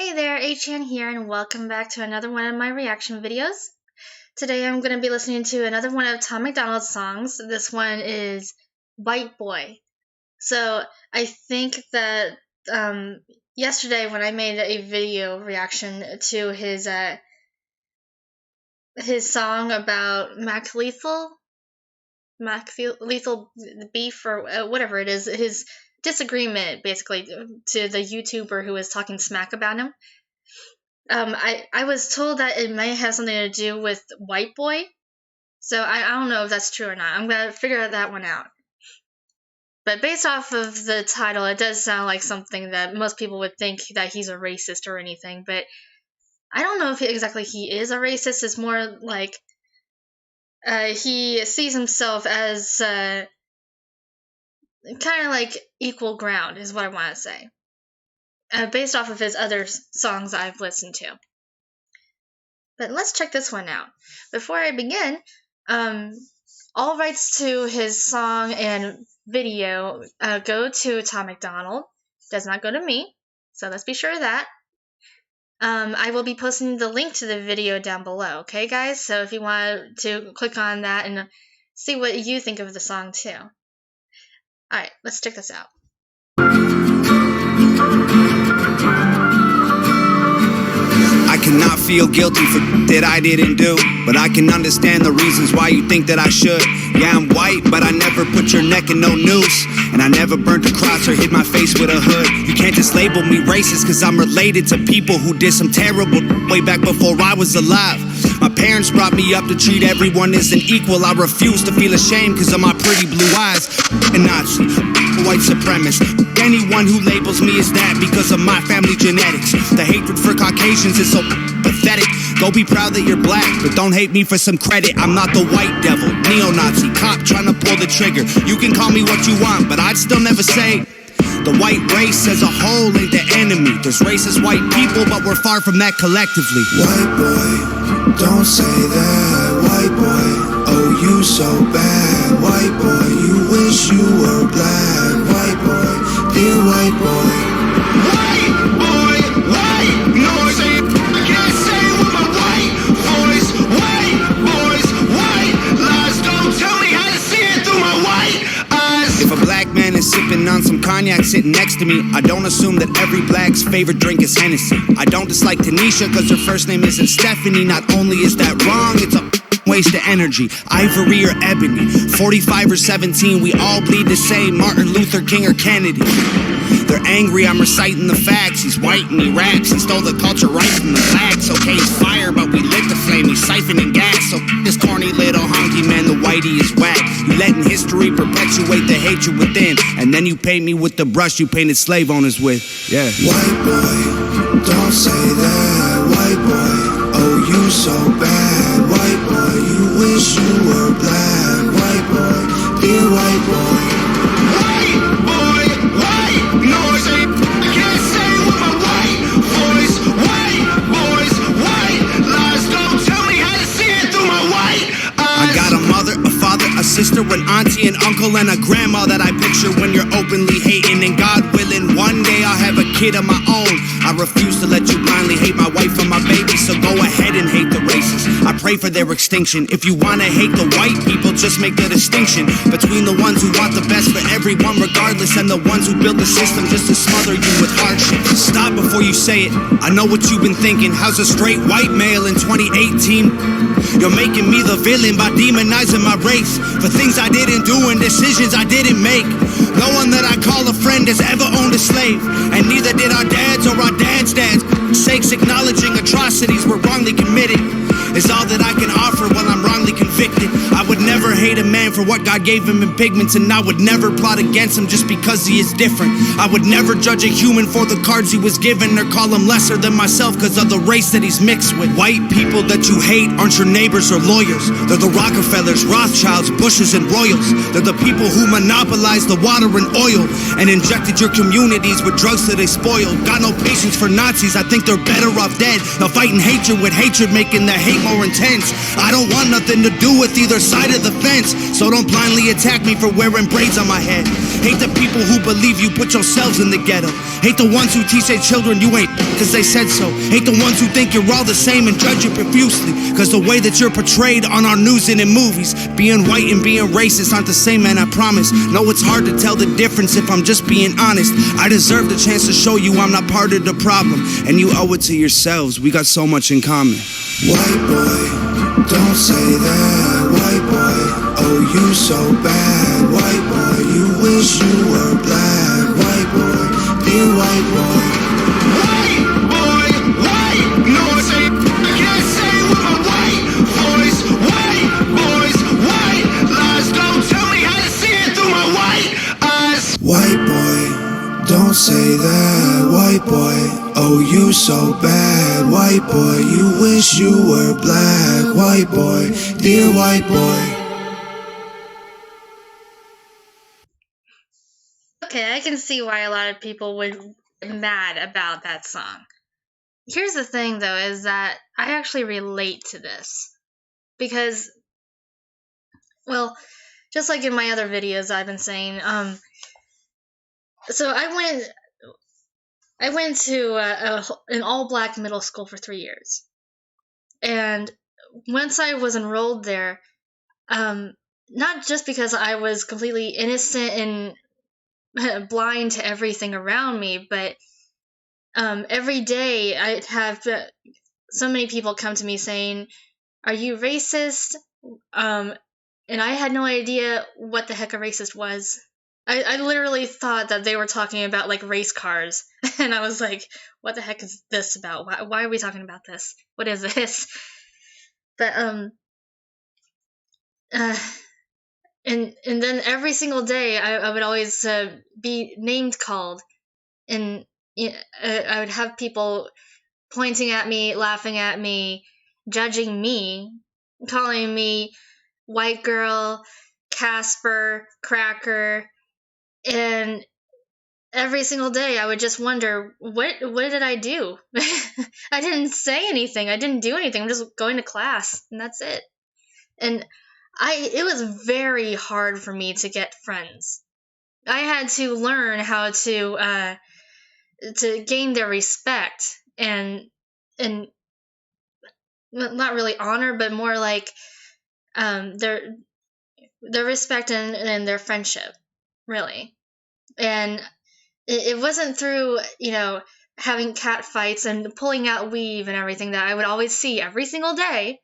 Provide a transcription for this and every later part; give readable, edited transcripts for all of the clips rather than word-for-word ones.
Hey there, Achan here, and welcome back to another one of my reaction videos. Today I'm going to be listening to another one of Tom MacDonald's songs. This one is White Boy. So I think that yesterday when I made a video reaction to his song about Mac Lethal beef or whatever it is, his disagreement basically to the YouTuber who was talking smack about him. I was told that it might have something to do with White Boy, so I don't know if that's true or not. I'm gonna figure that one out. But based off of the title, it does sound like something that most people would think that he's a racist or anything, but I don't know if exactly he is a racist. It's more like he sees himself as kind of like equal ground is what I want to say. Based off of his other songs I've listened to. But let's check this one out. Before I begin, all rights to his song and video go to Tom MacDonald. Does not go to me, so let's be sure of that. I will be posting the link to the video down below, okay guys? So if you want to click on that and see what you think of the song too. Alright, let's check this out. I cannot feel guilty for that I didn't do, but I can understand the reasons why you think that I should. Yeah, I'm white, but I never put your neck in no noose, and I never burnt a cross or hid my face with a hood. You can't just label me racist cause I'm related to people who did some terrible way back before I was alive. My parents brought me up to treat everyone as an equal. I refuse to feel ashamed cause of my pretty blue eyes. A Nazi, white supremacist, anyone who labels me as that because of my family genetics. The hatred for Caucasians is so pathetic. Go be proud that you're black, but don't hate me for some credit. I'm not the white devil, neo-Nazi, cop trying to pull the trigger. You can call me what you want, but I'd still never say the white race as a whole ain't the enemy. There's racist white people, but we're far from that collectively. White boy, don't say that. White boy, oh you so bad. White boy, you wish you were black. White boy, dear white boy. White boy, white noise. I can't say with my white voice. White boys, white lies. Don't tell me how to see it through my white eyes. If a black man is sipping on some cognac sitting next to me, I don't assume that every black's favorite drink is Hennessy. I don't dislike Tanisha cause her first name isn't Stephanie. Not only is that wrong, it's a waste of energy. Ivory or ebony, 45 or 17, we all bleed the same. Martin Luther King or Kennedy. They're angry, I'm reciting the facts. He's white and he raps, he stole the culture right from the blacks. Okay, he's fire, but we lit the flame, he's siphoning gas. So this corny little honky man, the whitey is whack. You letting history perpetuate the hatred within, and then you paint me with the brush you painted slave owners with. Yeah. White boy, don't say that. White boy, oh you so bad. White boy, you wish you were black. White boy, dear white boy. White boy, white noise. I can't say with my white voice. White boys, white lies. Don't tell me how to see it through my white eyes. I got a mother, a father, a sister, an auntie, an uncle, and a grandma that I picture when you're openly hating. And God willing, one day I'll have a kid of my own. I refuse to let you blindly hate my wife and my baby, so go ahead and hate the racists. I pray for their extinction. If you wanna hate the white people, just make the distinction between the ones who want the best for everyone regardless, and the ones who build the system just to smother you with hardship. Stop before you say it. I know what you've been thinking. How's a straight white male in 2018? You're making me the villain by demonizing my race for things I didn't do and decisions I didn't make. No one that I call a friend has ever owned a slave, and neither did our dads or our dads' dads. Sakes, acknowledging atrocities were wrongly committed is all that I can offer while I'm wrongly convicted. I would never hate a man for what God gave him in pigments, and I would never plot against him just because he is different. I would never judge a human for the cards he was given, or call him lesser than myself because of the race that he's mixed with. White people that you hate aren't your neighbors or lawyers. They're the Rockefellers, Rothschilds, Bushes, and Royals. They're the people who monopolized the water and oil and injected your communities with drugs that they spoiled. Got no patience for Nazis, I think they're better off dead. Now fighting hatred with hatred, making the hate more intense. I don't want nothing to do with either side of of the fence. So don't blindly attack me for wearing braids on my head. Hate the people who believe you put yourselves in the ghetto. Hate the ones who teach their children you ain't cause they said so. Hate the ones who think you're all the same and judge you profusely cause the way that you're portrayed on our news and in movies. Being white and being racist aren't the same, man, I promise. No, it's hard to tell the difference if I'm just being honest. I deserve the chance to show you I'm not part of the problem, and you owe it to yourselves. We got so much in common. White boy, don't say that. White boy, oh you so bad. White boy, you wish you were black. White boy, dear white boy. White boy, white, no I say I can't say with my white voice. White boys, white lies, don't tell me how to see it through my white eyes. White boy, don't say that. White boy, oh you so bad. White boy, you wish you were black. White boy, dear white boy. Okay, I can see why a lot of people would get mad about that song. Here's the thing, though, is that I actually relate to this. Because, well, just like in my other videos I've been saying, so I went to an all-black middle school for 3 years. And once I was enrolled there, not just because I was completely innocent and blind to everything around me, but every day I'd have so many people come to me saying, "Are you racist?" And I had no idea what the heck a racist was. I literally thought that they were talking about like race cars, and I was like, "What the heck is this about? Why are we talking about this? What is this?" But and then every single day I would always be named called, and I would have people pointing at me, laughing at me, judging me, calling me white girl, Casper, cracker, and every single day I would just wonder, what did I do? I didn't say anything. I didn't do anything. I'm just going to class, and that's it. And it was very hard for me to get friends. I had to learn how to gain their respect and not really honor, but more like their respect and their friendship, really. And it wasn't through having cat fights and pulling out weave and everything that I would always see every single day,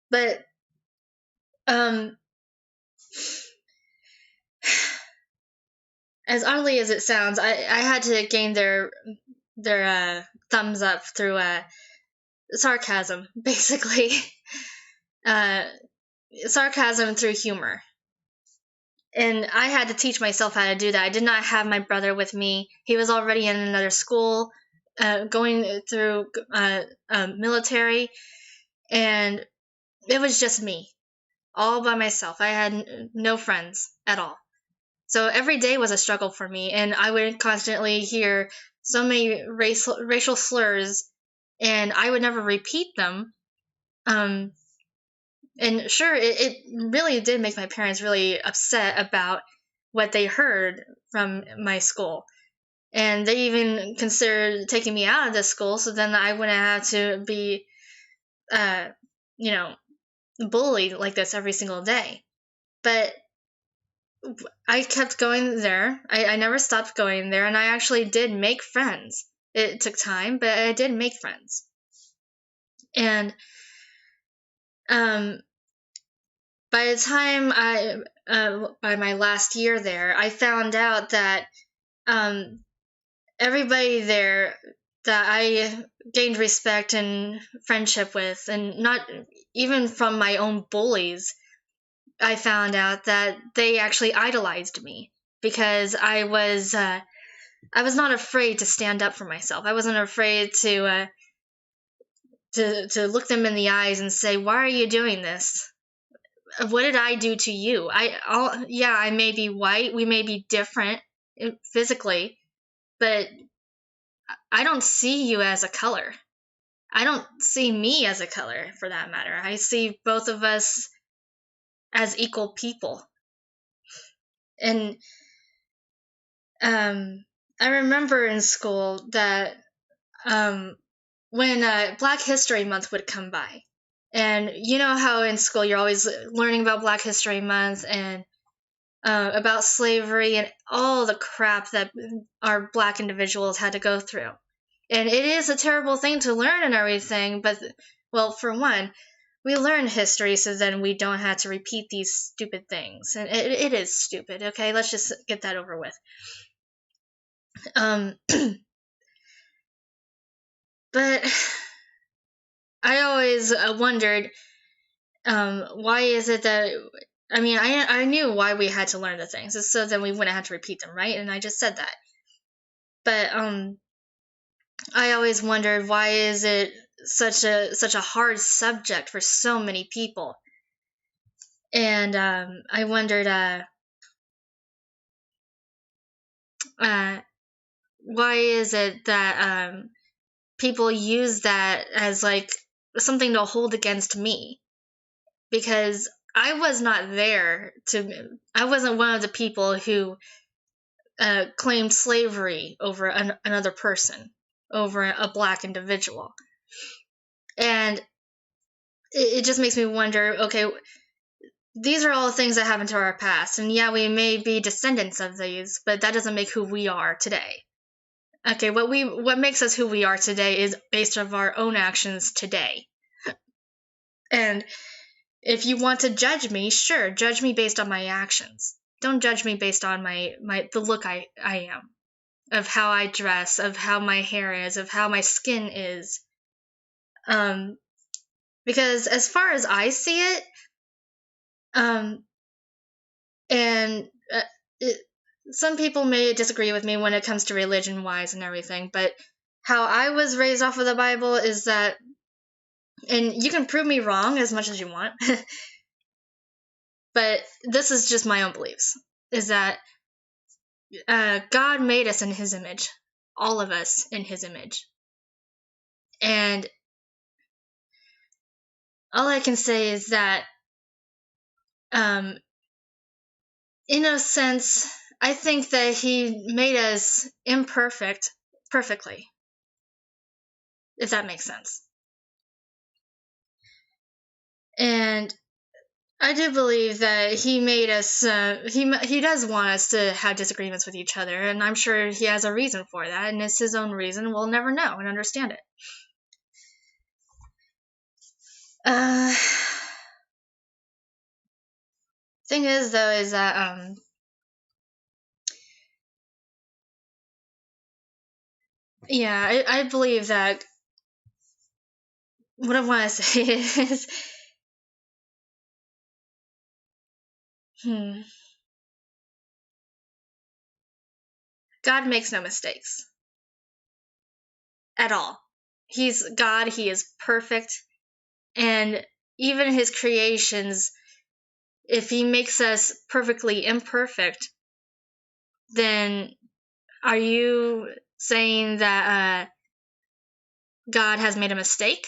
but as oddly as it sounds, I had to gain their thumbs up through sarcasm, basically. Sarcasm through humor. And I had to teach myself how to do that. I did not have my brother with me. He was already in another school, going through military, and it was just me, all by myself. I had no friends at all. So every day was a struggle for me, and I would constantly hear so many racial slurs, and I would never repeat them. And sure, it really did make my parents really upset about what they heard from my school. And they even considered taking me out of the school, so then I wouldn't have to be, bullied like this every single day. But I kept going there. I never stopped going there, and I actually did make friends. It took time, but I did make friends. And by the time by my last year there, I found out that everybody there that I gained respect and friendship with, and not even from my own bullies, I found out that they actually idolized me because I was not afraid to stand up for myself. I wasn't afraid to look them in the eyes and say, "Why are you doing this? What did I do to you? I may be white, we may be different physically, but I don't see you as a color. I don't see me as a color, for that matter. I see both of us as equal people. And I remember in school that when Black History Month would come by, and you know how in school you're always learning about Black History Month and about slavery and all the crap that our Black individuals had to go through. And it is a terrible thing to learn and everything, but, well, for one, we learn history so then we don't have to repeat these stupid things. And it is stupid, okay? Let's just get that over with. But I always wondered, why is it that, I mean, I knew why we had to learn the things, so then we wouldn't have to repeat them, right? And I just said that. But I always wondered, why is it such a hard subject for so many people? And I wondered why is it that people use that as like something to hold against me? Because I was not there I wasn't one of the people who claimed slavery over another person, over a Black individual. And it just makes me wonder, okay, these are all things that happened to our past, and yeah, we may be descendants of these, but that doesn't make who we are today. Okay, what makes us who we are today is based on our own actions today. And if you want to judge me, sure, judge me based on my actions. Don't judge me based on the look I am, of how I dress, of how my hair is, of how my skin is. Because as far as I see it, some people may disagree with me when it comes to religion-wise and everything, but how I was raised off of the Bible is that, and you can prove me wrong as much as you want, but this is just my own beliefs, is that God made us in His image, all of us in His image. And all I can say is that, in a sense, I think that He made us imperfect perfectly, if that makes sense. And I do believe that He made us, he does want us to have disagreements with each other, and I'm sure He has a reason for that, and it's His own reason. We'll never know and understand it. Thing is, though, is that, yeah, I believe that what I want to say is, God makes no mistakes. At all. He's God, He is perfect, and even His creations, if He makes us perfectly imperfect, then are you saying that God has made a mistake?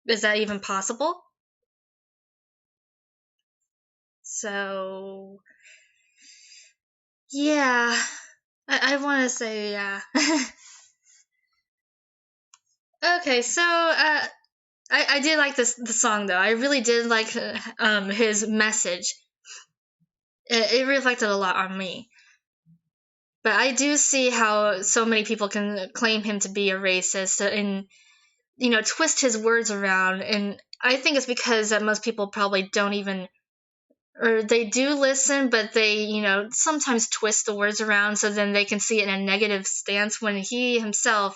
Is that even possible? So, yeah, I want to say yeah. Okay, so I did like the song though. I really did like his message. It reflected a lot on me. But I do see how so many people can claim him to be a racist and, twist his words around. And I think it's because that most people probably don't even, or they do listen, but they, sometimes twist the words around so then they can see it in a negative stance when he himself,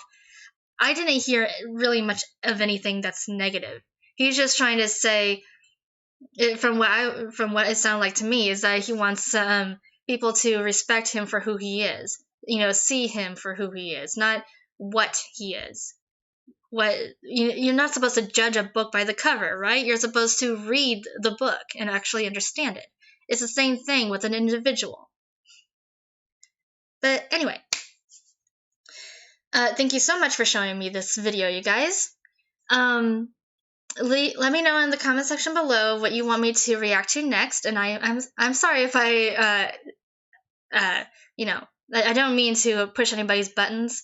I didn't hear really much of anything that's negative. He's just trying to say, from what it sounded like to me, is that he wants people to respect him for who he is. See him for who he is, not what he is. You're not supposed to judge a book by the cover, right? You're supposed to read the book and actually understand it. It's the same thing with an individual. But anyway, thank you so much for showing me this video, you guys. let me know in the comment section below what you want me to react to next. And I'm sorry if I I don't mean to push anybody's buttons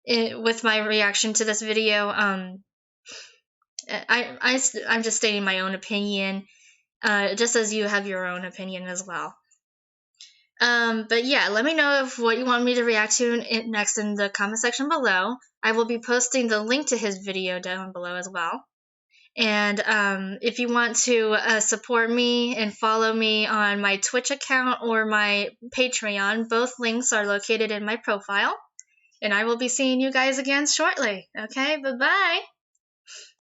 with my reaction to this video. I'm just stating my own opinion, just as you have your own opinion as well. But yeah, let me know if what you want me to react to next in the comment section below. I will be posting the link to his video down below as well. And if you want to support me and follow me on my Twitch account or my Patreon, both links are located in my profile. And I will be seeing you guys again shortly. Okay, bye-bye.